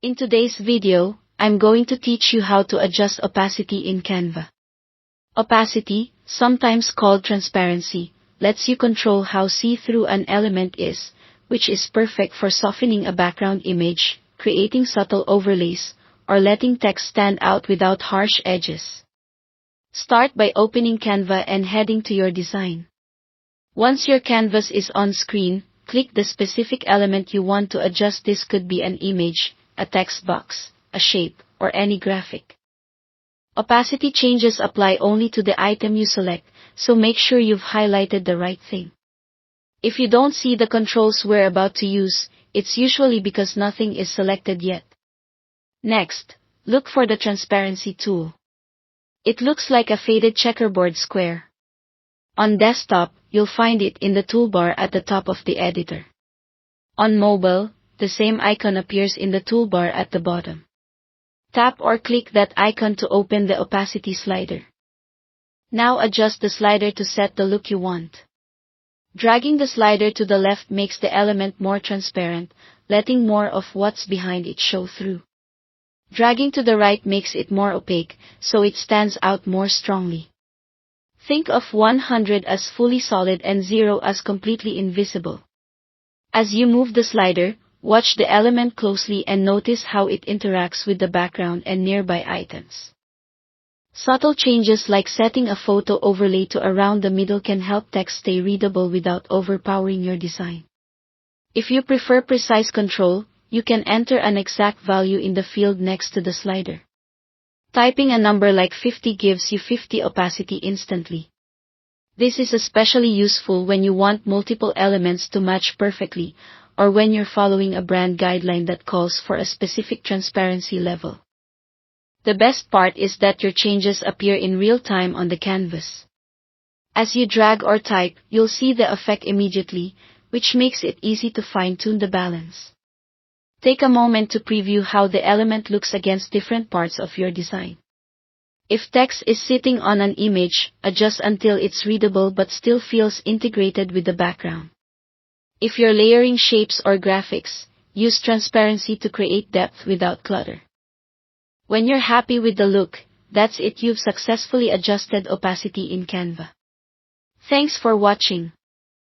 In today's video, I'm going to teach you how to adjust opacity in Canva. Opacity, sometimes called transparency, lets you control how see-through an element is, which is perfect for softening a background image, creating subtle overlays, or letting text stand out without harsh edges. Start by opening Canva and heading to your design. Once your canvas is on screen, click the specific element you want to adjust. This could be an image, a text box, a shape, or any graphic. Opacity changes apply only to the item you select, so make sure you've highlighted the right thing. If you don't see the controls we're about to use, it's usually because nothing is selected yet. Next, look for the transparency tool. It looks like a faded checkerboard square. On desktop, you'll find it in the toolbar at the top of the editor. On mobile, the same icon appears in the toolbar at the bottom. Tap or click that icon to open the opacity slider. Now adjust the slider to set the look you want. Dragging the slider to the left makes the element more transparent, letting more of what's behind it show through. Dragging to the right makes it more opaque, so it stands out more strongly. Think of 100 as fully solid and 0 as completely invisible. As you move the slider, watch the element closely and notice how it interacts with the background and nearby items. Subtle changes like setting a photo overlay to around the middle can help text stay readable without overpowering your design. If you prefer precise control, you can enter an exact value in the field next to the slider. Typing a number like 50 gives you 50 opacity instantly. This is especially useful when you want multiple elements to match perfectly, or when you're following a brand guideline that calls for a specific transparency level. The best part is that your changes appear in real time on the canvas. As you drag or type, you'll see the effect immediately, which makes it easy to fine-tune the balance. Take a moment to preview how the element looks against different parts of your design. If text is sitting on an image, adjust until it's readable but still feels integrated with the background. If you're layering shapes or graphics, use transparency to create depth without clutter. When you're happy with the look, that's it. You've successfully adjusted opacity in Canva. Thanks for watching.